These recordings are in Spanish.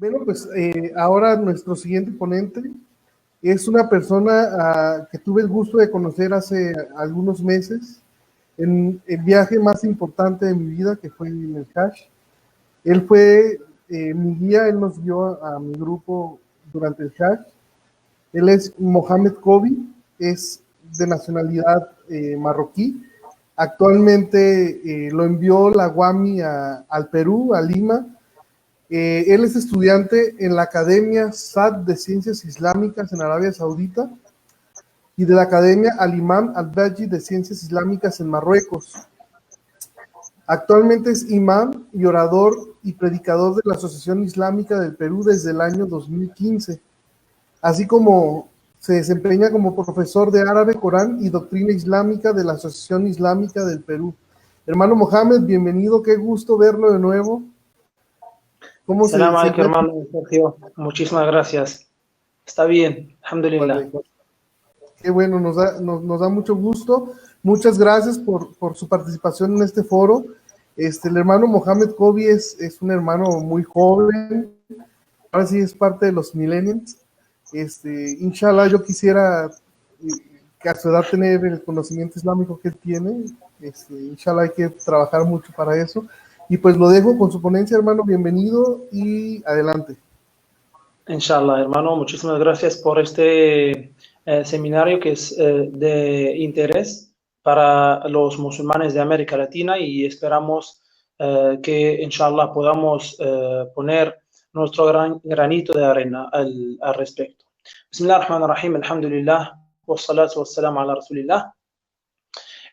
Bueno, pues ahora nuestro siguiente ponente es una persona que tuve el gusto de conocer hace algunos meses en el viaje más importante de mi vida, que fue en el Hajj. Él fue mi guía, él nos guió a mi grupo durante el Hajj. Él es Mohamed Kobi, es de nacionalidad marroquí. Actualmente lo envió la UAMI al Perú, a Lima. Él es estudiante en la Academia SAD de Ciencias Islámicas en Arabia Saudita y de la Academia Al-Imam Al-Baji de Ciencias Islámicas en Marruecos. Actualmente es imam y orador y predicador de la Asociación Islámica del Perú desde el año 2015, así como se desempeña como profesor de árabe, Corán y doctrina islámica de la Asociación Islámica del Perú. Hermano Mohamed, bienvenido, qué gusto verlo de nuevo. ¿Cómo Salam alaikum, hermano Sergio. Muchísimas gracias. Está bien, alhamdulillah. Vale. Qué bueno, nos da mucho gusto. Muchas gracias por su participación en este foro. El hermano Mohamed Kobi es un hermano muy joven. Ahora sí es parte de los millennials. Inshallah, yo quisiera que a su edad tener el conocimiento islámico que él tiene. Inshallah, hay que trabajar mucho para eso. Y pues lo dejo con su ponencia, hermano. Bienvenido y adelante. Inshallah, hermano, muchísimas gracias por este seminario que es de interés para los musulmanes de América Latina y esperamos que, inshallah, podamos poner nuestro granito de arena al respecto. Bismillahirrahmanirrahim, alhamdulillah, wassalatu wassalamu ala rasulillah.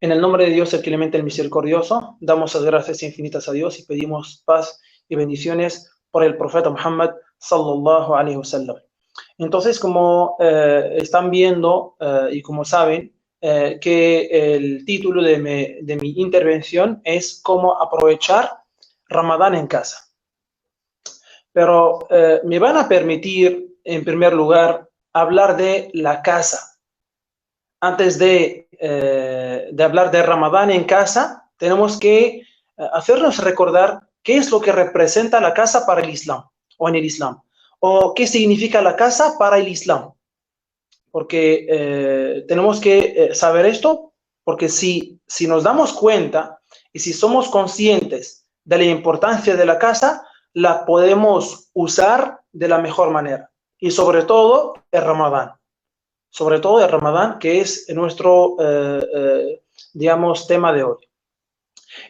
En el nombre de Dios, el clemente, el misericordioso, damos las gracias infinitas a Dios y pedimos paz y bendiciones por el profeta Muhammad sallallahu alaihi wasallam. Entonces, como están viendo y como saben, que el título de mi intervención es cómo aprovechar Ramadán en casa. Pero me van a permitir, en primer lugar, hablar de la casa. Antes de hablar de Ramadán en casa, tenemos que hacernos recordar qué es lo que representa la casa para el Islam, o en el Islam, o qué significa la casa para el Islam. Porque tenemos que saber esto, porque si nos damos cuenta y si somos conscientes de la importancia de la casa, la podemos usar de la mejor manera. Y sobre todo el Ramadán. Sobre todo el Ramadán, que es nuestro, digamos, tema de hoy.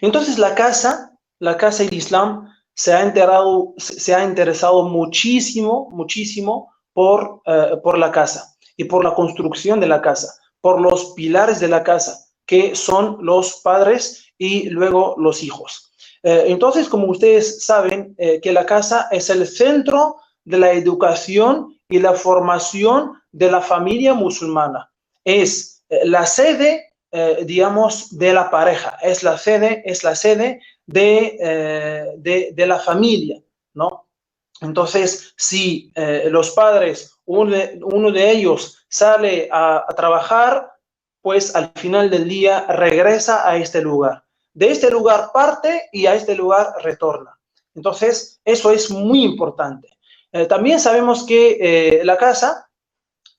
Entonces la casa y el Islam se ha interesado muchísimo por la casa y por la construcción de la casa, por los pilares de la casa, que son los padres y luego los hijos. Entonces, como ustedes saben, que la casa es el centro de la educación y la formación de la familia musulmana. Es la sede, digamos, de la pareja, es la sede de la familia, ¿no? Entonces, si los padres, uno de ellos sale a trabajar, pues al final del día regresa a este lugar. De este lugar parte y a este lugar retorna. Entonces, eso es muy importante. También sabemos que la casa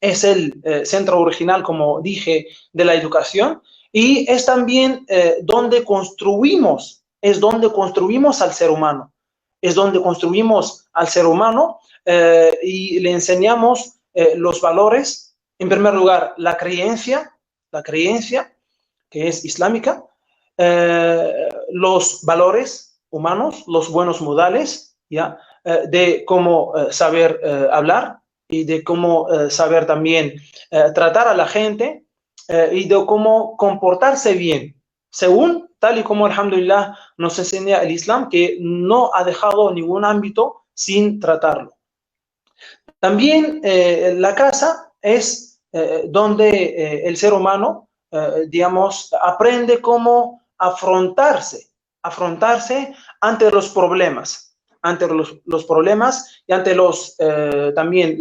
es el centro original, como dije, de la educación y es también donde construimos al ser humano. Es donde construimos al ser humano y le enseñamos los valores. En primer lugar, la creencia que es islámica, los valores humanos, los buenos modales, ¿ya? De cómo saber hablar y de cómo saber también tratar a la gente y de cómo comportarse bien, según tal y como, alhamdulillah, nos enseña el Islam, que no ha dejado ningún ámbito sin tratarlo. También la casa es donde el ser humano, digamos, aprende cómo afrontarse ante los problemas. Los problemas y ante también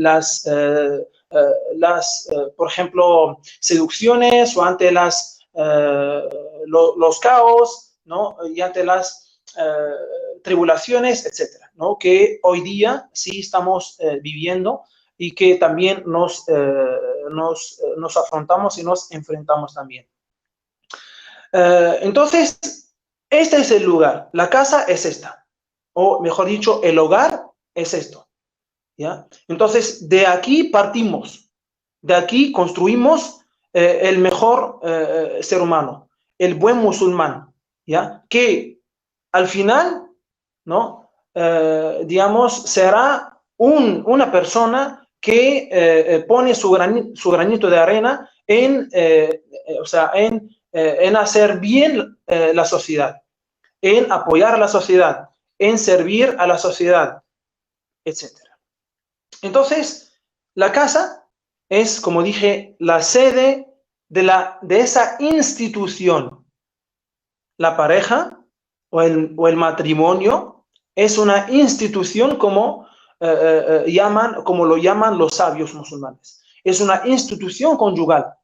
por ejemplo, seducciones o ante los caos, ¿no? Y ante tribulaciones, etcétera, ¿no? Que hoy día sí estamos viviendo y que también nos afrontamos y nos enfrentamos también. Entonces, este es el lugar, la casa es esta, o mejor dicho, el hogar es esto, ¿ya? Entonces, de aquí partimos, de aquí construimos el mejor ser humano, el buen musulmán, ¿ya? Que al final, ¿no? Digamos, será una persona que pone su granito de arena en, o sea, en hacer bien la sociedad, en apoyar a la sociedad, en servir a la sociedad, etc. Entonces, la casa es, como dije, la sede de esa institución. La pareja o el matrimonio es una institución como lo llaman los sabios musulmanes. Es una institución conyugal.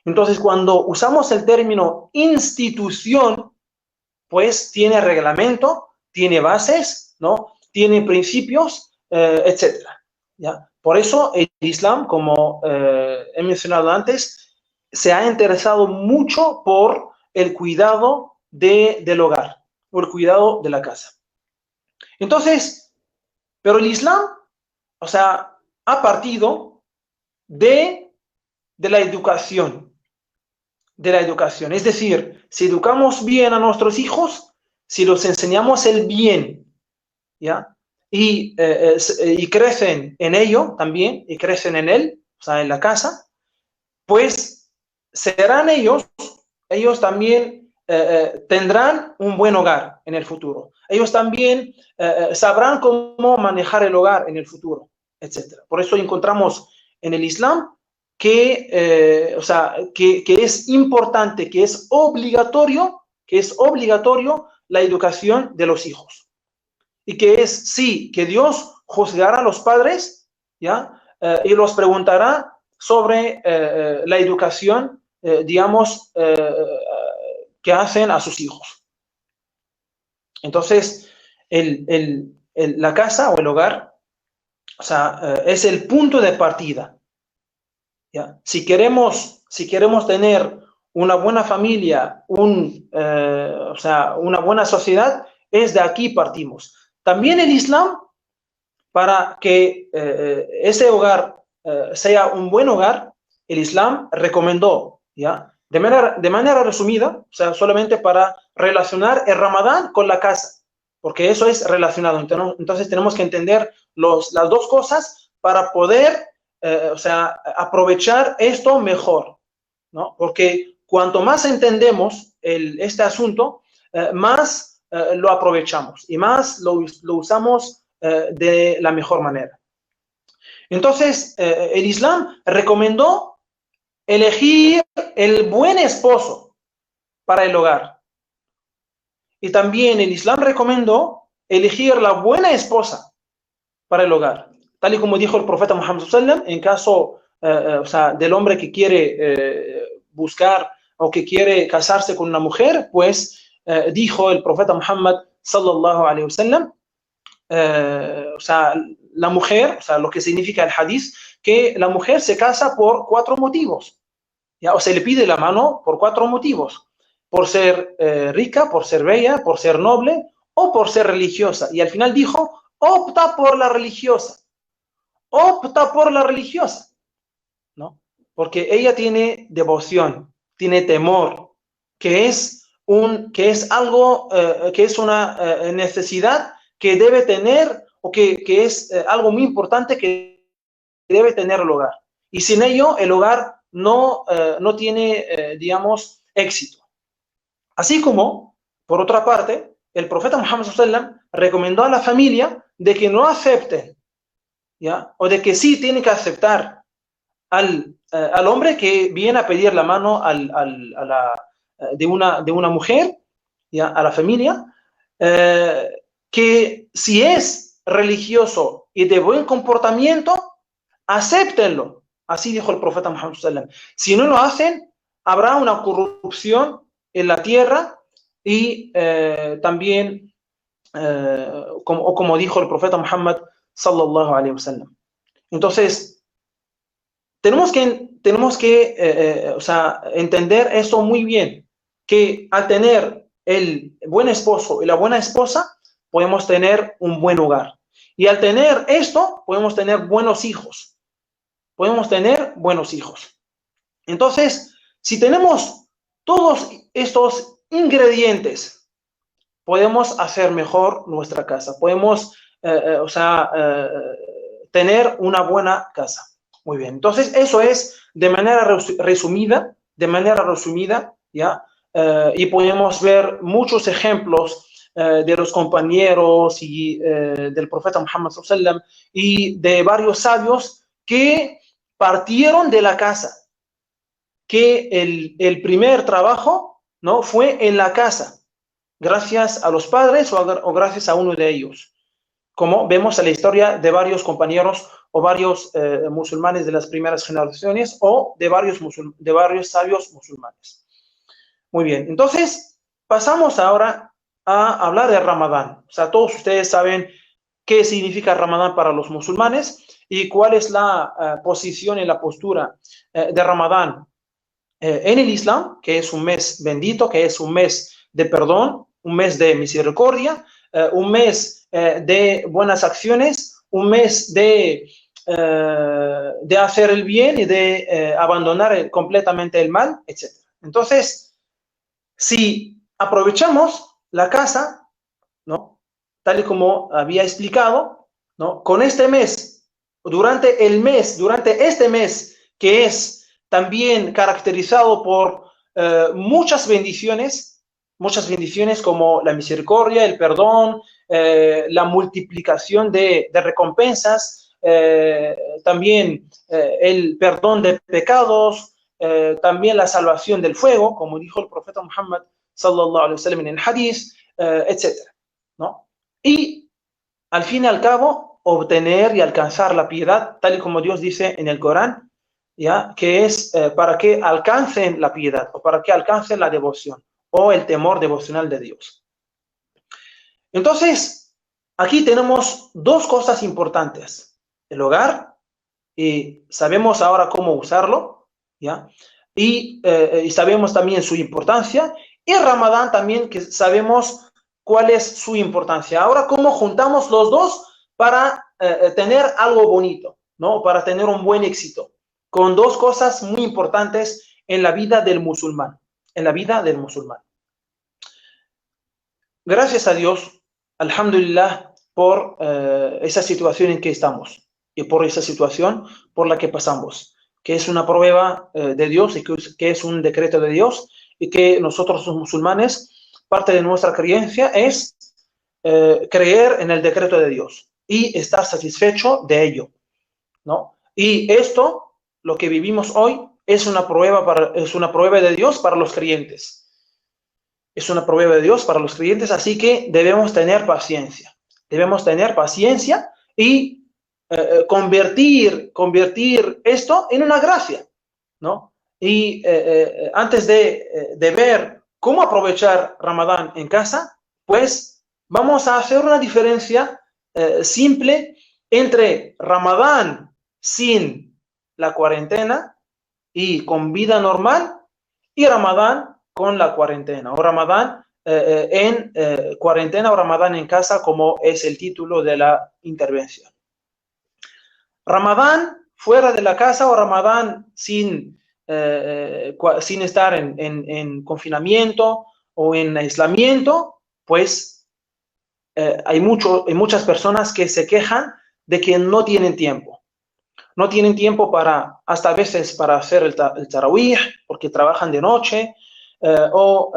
Entonces, cuando usamos el término institución, pues tiene reglamento, tiene bases, ¿no? Tiene principios, etc. ¿Ya? Por eso el Islam, como he mencionado antes, se ha interesado mucho por el cuidado del hogar, o el cuidado de la casa. Entonces, pero el Islam, o sea, ha partido de la educación. De la educación. Es decir, si educamos bien a nuestros hijos, si los enseñamos el bien, ¿ya? Y crecen en ello también, y crecen en él, o sea, en la casa, pues serán ellos también tendrán un buen hogar en el futuro. Ellos también sabrán cómo manejar el hogar en el futuro, etc. Por eso encontramos en el Islam que, o sea, que es importante, que es obligatorio la educación de los hijos. Y que es, sí, que Dios juzgará a los padres, ¿ya? Y los preguntará sobre la educación, digamos, que hacen a sus hijos. Entonces, la casa o el hogar, o sea, es el punto de partida. ¿Ya? Si queremos tener una buena familia, o sea, una buena sociedad, es de aquí partimos. También el Islam, para que ese hogar sea un buen hogar, el Islam recomendó, ¿ya? De manera resumida, o sea, solamente para relacionar el Ramadán con la casa, porque eso es relacionado. Entonces tenemos que entender las dos cosas para poder, o sea, aprovechar esto mejor, ¿no? Porque cuanto más entendemos este asunto, más lo aprovechamos y más lo usamos de la mejor manera. Entonces, el Islam recomendó elegir el buen esposo para el hogar. Y también el Islam recomendó elegir la buena esposa para el hogar. Tal y como dijo el profeta Muhammad sallallahu alaihi wasallam, en caso o sea, del hombre que quiere buscar o que quiere casarse con una mujer, pues dijo el profeta Muhammad sallallahu alaihi wasallam, o sea, la mujer, o sea, lo que significa el hadith, que la mujer se casa por 4 motivos, ¿ya? O se le pide la mano por 4 motivos: por ser rica, por ser bella, por ser noble o por ser religiosa. Y al final dijo, opta por la religiosa, ¿no? Porque ella tiene devoción, tiene temor, que es algo, que es una necesidad que debe tener, o que es algo muy importante que debe tener el hogar. Y sin ello, el hogar no tiene, digamos, éxito. Así como, por otra parte, el profeta Muhammad sallallahu alaihi wasallam recomendó a la familia de que no acepten, ¿ya? O de que sí tienen que aceptar al hombre que viene a pedir la mano de una mujer, ¿ya? A la familia, que si es religioso y de buen comportamiento, acéptenlo. Así dijo el profeta Muhammad sallallahu alaihi wasallam. Si no lo hacen, habrá una corrupción en la tierra y también como dijo el profeta Muhammad sallallahu alaihi wasallam. Entonces, tenemos que o sea, entender eso muy bien, que al tener el buen esposo y la buena esposa, podemos tener un buen hogar. Y al tener esto, podemos tener buenos hijos. Podemos tener buenos hijos. Entonces, si tenemos todos estos ingredientes, podemos hacer mejor nuestra casa. Podemos, o sea, tener una buena casa. Muy bien. Entonces, eso es de manera resumida, ¿ya? Y podemos ver muchos ejemplos de los compañeros y del profeta Muhammad sallallahu alaihi wasallam y de varios sabios que partieron de la casa, que el primer trabajo, ¿no?, fue en la casa, gracias a los padres o gracias a uno de ellos, como vemos en la historia de varios compañeros o varios musulmanes de las primeras generaciones o de varios sabios musulmanes. Muy bien, entonces pasamos ahora a hablar de Ramadán. O sea, todos ustedes saben qué significa Ramadán para los musulmanes y cuál es la posición y la postura de Ramadán en el Islam, que es un mes bendito, que es un mes de perdón, un mes de misericordia, un mes de buenas acciones, un mes de hacer el bien y de abandonar completamente el mal, etc. Entonces, si aprovechamos la casa, ¿no?, tal y como había explicado, ¿no?, con este mes, durante este mes que es también caracterizado por muchas bendiciones como la misericordia, el perdón, la multiplicación de recompensas, también el perdón de pecados, también la salvación del fuego, como dijo el profeta Muhammad sallallahu alaihi wasallam en el hadith, etc., ¿no? Y al fin y al cabo, obtener y alcanzar la piedad, tal y como Dios dice en el Corán, ¿ya?, que es para que alcancen la piedad o para que alcancen la devoción o el temor devocional de Dios. Entonces, aquí tenemos dos cosas importantes: el hogar, y sabemos ahora cómo usarlo, ¿ya?, y sabemos también su importancia, y Ramadán también, que sabemos cuál es su importancia. Ahora, ¿cómo juntamos los dos para tener algo bonito, ¿no?, para tener un buen éxito? Con dos cosas muy importantes en la vida del musulmán, Gracias a Dios, alhamdulillah, por esa situación en que estamos y por esa situación por la que pasamos, que es una prueba de Dios y que es un decreto de Dios, y que nosotros los musulmanes, parte de nuestra creencia es creer en el decreto de Dios y estar satisfecho de ello, ¿no? Y esto, lo que vivimos hoy, es una prueba de Dios para los creyentes. Es una prueba de Dios para los creyentes, así que debemos tener paciencia. Debemos tener paciencia y convertir esto en una gracia, ¿no? Y antes de ver cómo aprovechar Ramadán en casa, pues vamos a hacer una diferencia simple entre Ramadán sin la cuarentena y con vida normal, y Ramadán con la cuarentena, o Ramadán en cuarentena, o Ramadán en casa, como es el título de la intervención. Ramadán fuera de la casa o Ramadán sin estar en confinamiento o en aislamiento, pues hay muchas personas que se quejan de que no tienen tiempo. No tienen tiempo hasta a veces para hacer el tarawih, porque trabajan de noche, o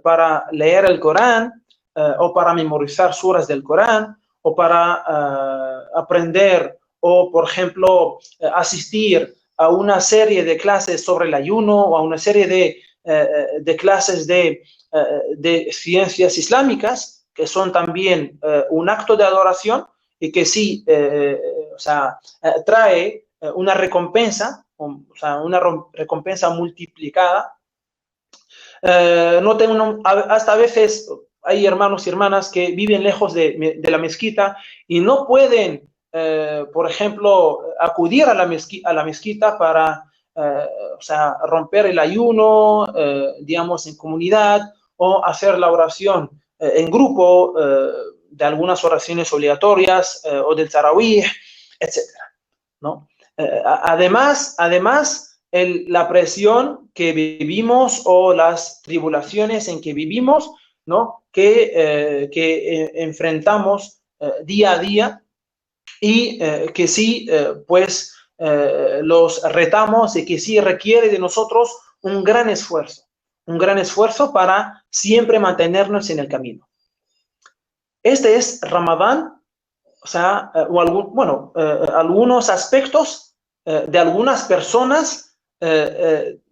para leer el Corán, o para memorizar suras del Corán, o para aprender, o por ejemplo, asistir a una serie de clases sobre el ayuno, o a una serie de clases de ciencias islámicas, que son también un acto de adoración, y que sí, o sea, trae una recompensa, una recompensa multiplicada. Hasta a veces hay hermanos y hermanas que viven lejos de la mezquita y no pueden, por ejemplo, acudir a la mezquita para, o sea, romper el ayuno, digamos, en comunidad o hacer la oración en grupo, de algunas oraciones obligatorias o del tarawih, etcétera, ¿no? Además, la presión que vivimos o las tribulaciones en que vivimos, ¿no? que enfrentamos día a día y que sí, pues los retamos y que sí requiere de nosotros un gran esfuerzo para siempre mantenernos en el camino. Este es Ramadán, o sea, algunos aspectos de algunas personas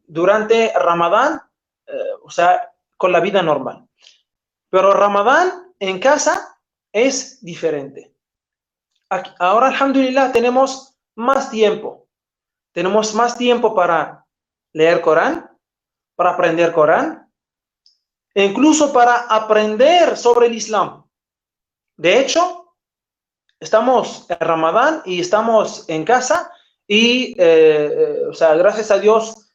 durante Ramadán, o sea, con la vida normal. Pero Ramadán en casa es diferente. Ahora, alhamdulillah, tenemos más tiempo. Tenemos más tiempo para leer Corán, para aprender Corán, e incluso para aprender sobre el Islam. De hecho, estamos en Ramadán y estamos en casa y, o sea, gracias a Dios,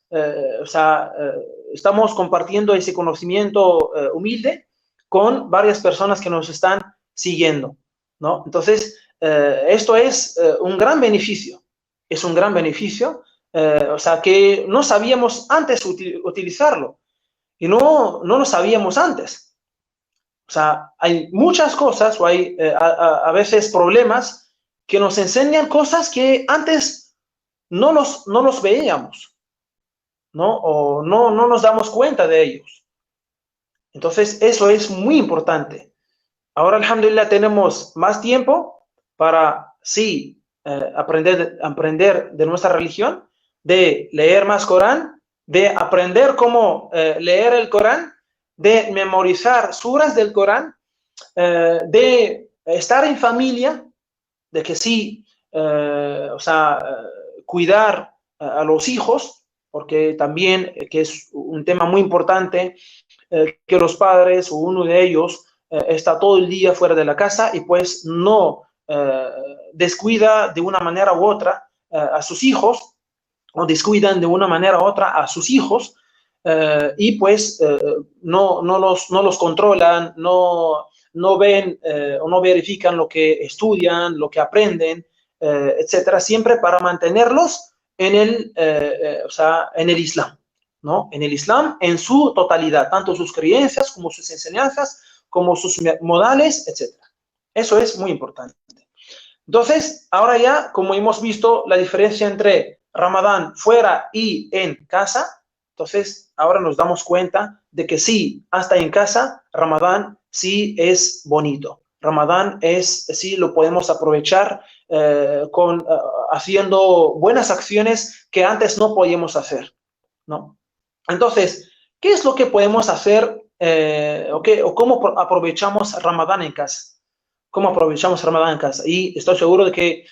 estamos compartiendo ese conocimiento humilde con varias personas que nos están siguiendo, ¿no? Entonces, esto es un gran beneficio. Es un gran beneficio, o sea, que no sabíamos antes utilizarlo y no lo sabíamos antes. O sea, hay muchas cosas o hay a veces problemas que nos enseñan cosas que antes no los veíamos, ¿no? O no nos damos cuenta de ellos. Entonces, eso es muy importante. Ahora, alhamdulillah, tenemos más tiempo para, sí, aprender de nuestra religión, de leer más Corán, de aprender cómo leer el Corán, de memorizar suras del Corán, de estar en familia, de que sí, cuidar a los hijos, porque también, que es un tema muy importante, que los padres o uno de ellos está todo el día fuera de la casa y pues no descuida de una manera u otra a sus hijos, o descuidan de una manera u otra a sus hijos, y pues no los controlan, no ven o no verifican lo que estudian, lo que aprenden, etcétera, siempre para mantenerlos en el Islam, ¿no? En el Islam en su totalidad, tanto sus creencias como sus enseñanzas, como sus modales, etcétera. Eso es muy importante. Entonces, ahora ya, como hemos visto la diferencia entre Ramadán fuera y en casa, entonces ahora nos damos cuenta de que sí, hasta en casa, Ramadán sí es bonito. Ramadán sí lo podemos aprovechar haciendo buenas acciones que antes no podíamos hacer, ¿no? Entonces, ¿qué es lo que podemos hacer o cómo aprovechamos Ramadán en casa? ¿Cómo aprovechamos Ramadán en casa? Y estoy seguro de que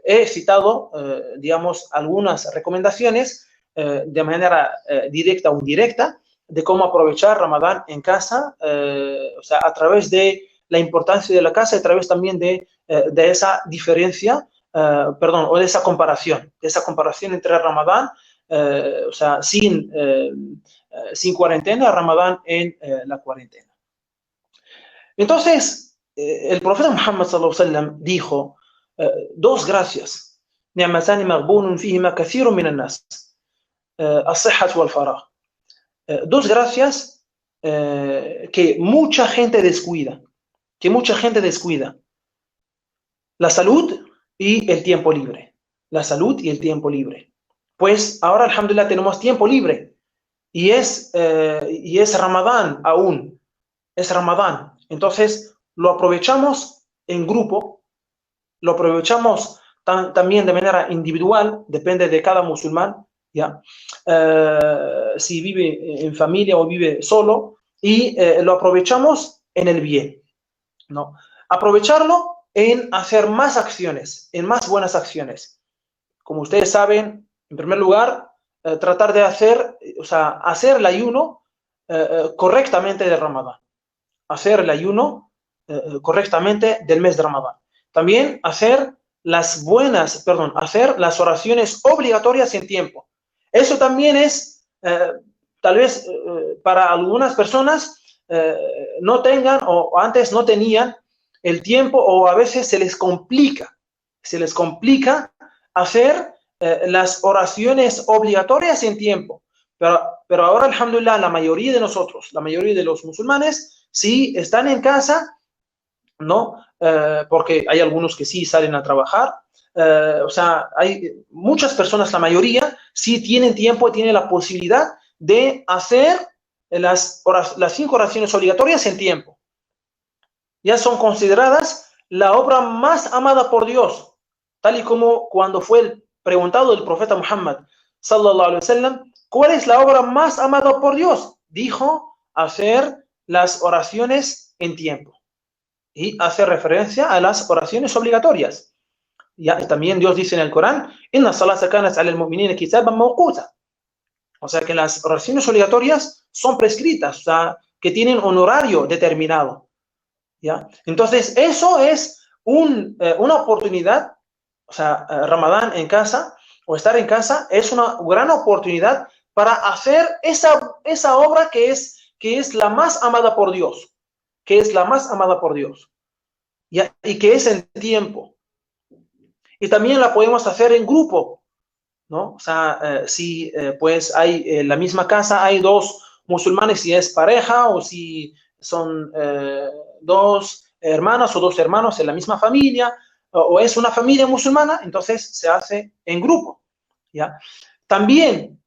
he citado, digamos, algunas recomendaciones de manera directa o indirecta de cómo aprovechar Ramadán en casa, o sea, a través de la importancia de la casa y a través también de esa diferencia, o de esa comparación entre Ramadán, o sea, sin cuarentena, Ramadán en la cuarentena. Entonces, el profeta Muhammad sallallahu alaihi wasallam dijo dos gracias, ni'matani maghbunun fihima kathirun min an-nas, as-sihhat wal faragh. Dos gracias que mucha gente descuida, la salud y el tiempo libre. La salud y el tiempo libre. Pues ahora, alhamdulillah, tenemos tiempo libre y es Ramadán aún, es Ramadán. Entonces, lo aprovechamos en grupo, lo aprovechamos también de manera individual, depende de cada musulmán, ¿ya? Si vive en familia o vive solo, y lo aprovechamos en el bien, ¿no? Aprovecharlo en hacer más acciones, en más buenas acciones. Como ustedes saben, en primer lugar, tratar de hacer el ayuno correctamente de Ramadán. hacer el ayuno correctamente del mes de Ramadán. También hacer hacer las oraciones obligatorias en tiempo. Eso también es, tal vez para algunas personas no tengan o antes no tenían el tiempo, o a veces se les complica hacer las oraciones obligatorias en tiempo. Pero ahora, alhamdulillah, la mayoría de nosotros, la mayoría de los musulmanes, sí están en casa, ¿no? Porque hay algunos que sí salen a trabajar. O sea, hay muchas personas, la mayoría, sí tienen tiempo y tienen la posibilidad de hacer las 5 oraciones obligatorias en tiempo. Ya son consideradas la obra más amada por Dios, tal y como cuando fue preguntado el profeta Muhammad, sallallahu alaihi wasallam, ¿cuál es la obra más amada por Dios? Dijo, hacer las oraciones en tiempo. Y hace referencia a las oraciones obligatorias. Ya, también Dios dice en el Corán, Inna salata kanat ala al-mu'minina kitaban mawquta. O sea que las oraciones obligatorias son prescritas, o sea, que tienen un horario determinado. ¿Ya? Entonces, eso es una oportunidad, o sea, Ramadán en casa, o estar en casa, es una gran oportunidad para hacer esa obra que es la más amada por Dios, ¿ya? Y que es en tiempo. Y también la podemos hacer en grupo, ¿no? O sea, si pues hay en la misma casa, hay 2 musulmanes, si es pareja, o si son 2 hermanas o 2 hermanos en la misma familia, o es una familia musulmana, entonces se hace en grupo, ¿ya? También,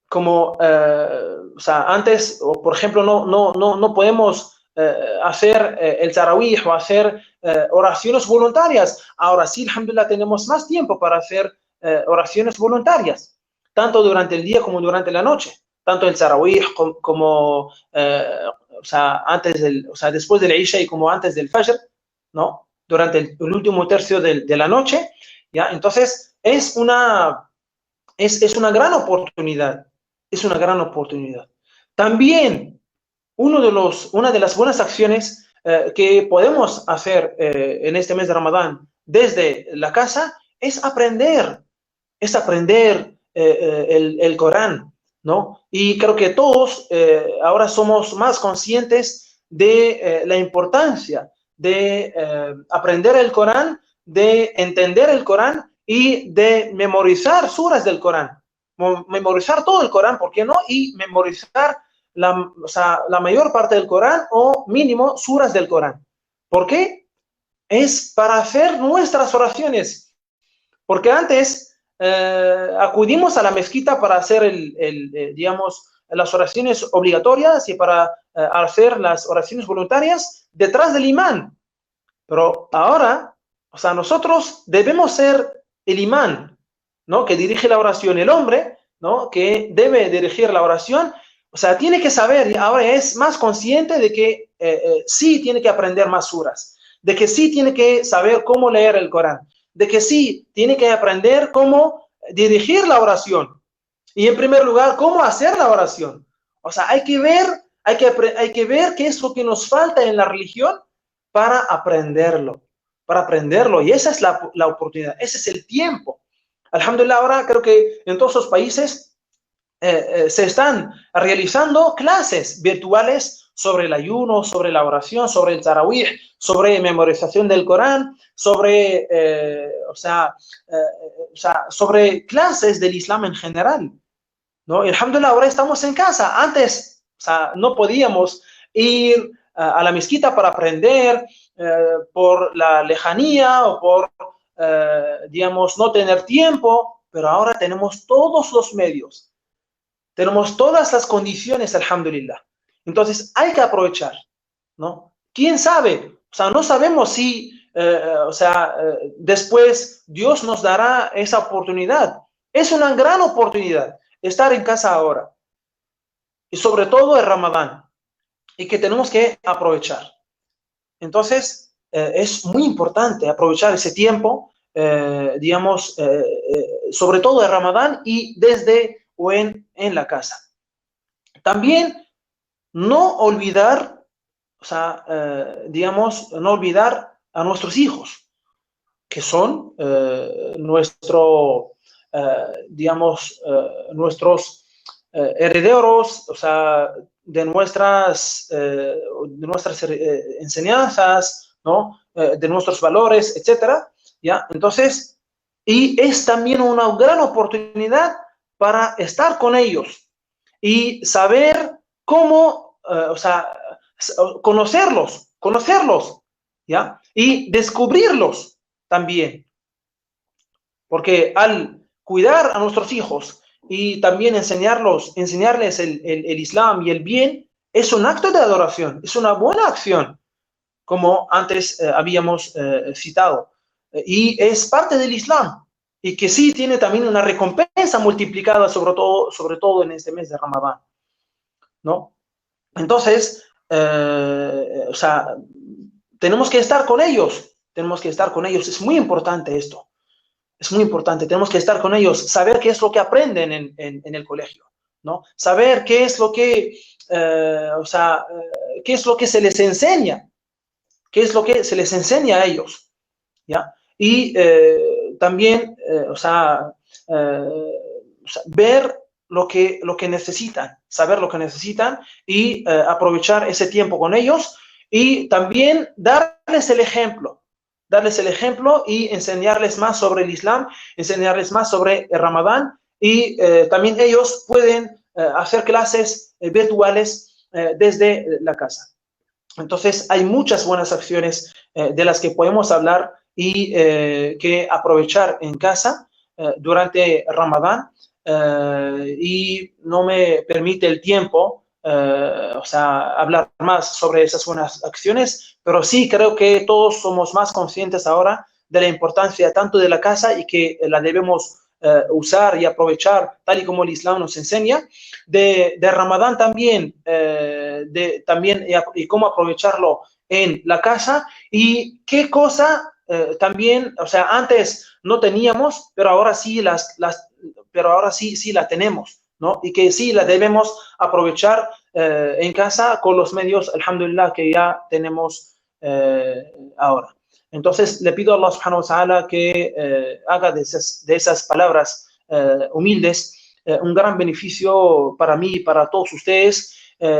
como, o sea, antes, o por ejemplo, no podemos hacer el tarawih o hacer oraciones voluntarias. Ahora sí, alhamdulillah, tenemos más tiempo para hacer oraciones voluntarias, tanto durante el día como durante la noche, tanto el tarawih como o sea, después del Isha y como antes del Fajr, ¿no? Durante el último tercio de la noche, ¿ya? Entonces, es una gran oportunidad, También, una de las buenas acciones que podemos hacer en este mes de Ramadán desde la casa es aprender el Corán, ¿no? Y creo que todos ahora somos más conscientes de la importancia de aprender el Corán, de entender el Corán y de memorizar suras del Corán. Memorizar todo el Corán, ¿por qué no? Y memorizar la mayor parte del Corán, o mínimo suras del Corán. ¿Por qué? Es para hacer nuestras oraciones. Porque antes acudimos a la mezquita para hacer digamos, las oraciones obligatorias y para hacer las oraciones voluntarias detrás del imán. Pero ahora, o sea, nosotros debemos ser el imán, ¿no? Que dirige la oración, el hombre, ¿no? Que debe dirigir la oración. O sea, tiene que saber, y ahora es más consciente de que sí tiene que aprender más suras, de que sí tiene que saber cómo leer el Corán, de que sí tiene que aprender cómo dirigir la oración y, en primer lugar, cómo hacer la oración. O sea, hay que ver qué es lo que nos falta en la religión para aprenderlo, y esa es la oportunidad, ese es el tiempo. Alhamdulillah, ahora creo que en todos los países se están realizando clases virtuales sobre el ayuno, sobre la oración, sobre el tarawih, sobre memorización del Corán, sobre, sobre clases del Islam en general, ¿no? Y alhamdulillah, ahora estamos en casa. Antes, o sea, no podíamos ir a la mezquita para aprender por la lejanía o por, digamos, no tener tiempo, pero ahora tenemos todos los medios. Tenemos todas las condiciones, alhamdulillah. Entonces, hay que aprovechar, ¿no? ¿Quién sabe? O sea, no sabemos si, después Dios nos dará esa oportunidad. Es una gran oportunidad estar en casa ahora. Y sobre todo en Ramadán. Y que tenemos que aprovechar. Entonces, es muy importante aprovechar ese tiempo, digamos, sobre todo en Ramadán y desde o en la casa. También no olvidar, o sea, digamos, no olvidar a nuestros hijos, que son digamos, nuestros herederos, o sea, de nuestras enseñanzas, ¿no? De nuestros valores, etcétera, ¿ya? Entonces, y es también una gran oportunidad para estar con ellos y saber cómo, o sea, conocerlos, ¿ya? Y descubrirlos también, porque al cuidar a nuestros hijos y también enseñarles el Islam y el bien, es un acto de adoración, es una buena acción, como antes habíamos citado, y es parte del Islam, y que sí tiene también una recompensa multiplicada, sobre todo en este mes de Ramadán, ¿no? Entonces, o sea, tenemos que estar con ellos, es muy importante esto. Es muy importante, tenemos que estar con ellos, saber qué es lo que aprenden en el colegio, ¿no? Saber qué es lo que, qué es lo que se les enseña, qué es lo que se les enseña a ellos, ¿ya? Y también, ver lo que necesitan, saber lo que necesitan y aprovechar ese tiempo con ellos y también darles el ejemplo y enseñarles más sobre el Islam, enseñarles más sobre el Ramadán y también ellos pueden hacer clases virtuales desde la casa. Entonces, hay muchas buenas acciones de las que podemos hablar y que aprovechar en casa durante Ramadán y no me permite el tiempo hablar más sobre esas buenas acciones, pero sí creo que todos somos más conscientes ahora de la importancia tanto de la casa y que la debemos usar y aprovechar tal y como el Islam nos enseña, de Ramadán también, también y cómo aprovecharlo en la casa y qué cosa también, o sea, antes no teníamos, pero ahora sí sí la tenemos, ¿no? Y que sí la debemos aprovechar en casa con los medios, alhamdulillah, que ya tenemos ahora. Entonces, le pido a Allah subhanahu wa ta'ala que haga de esas palabras humildes un gran beneficio para mí y para todos ustedes.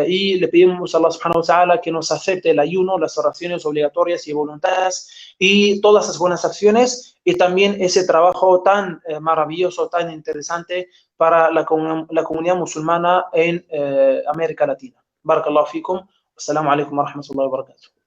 Y le pedimos a Allah subhanahu wa ta'ala que nos acepte el ayuno, las oraciones obligatorias y voluntarias y todas las buenas acciones y también ese trabajo tan maravilloso, tan interesante para la comunidad musulmana en América Latina. Barakallahu fikum. Assalamu alaikum wa rahmatullahi wa barakatuh.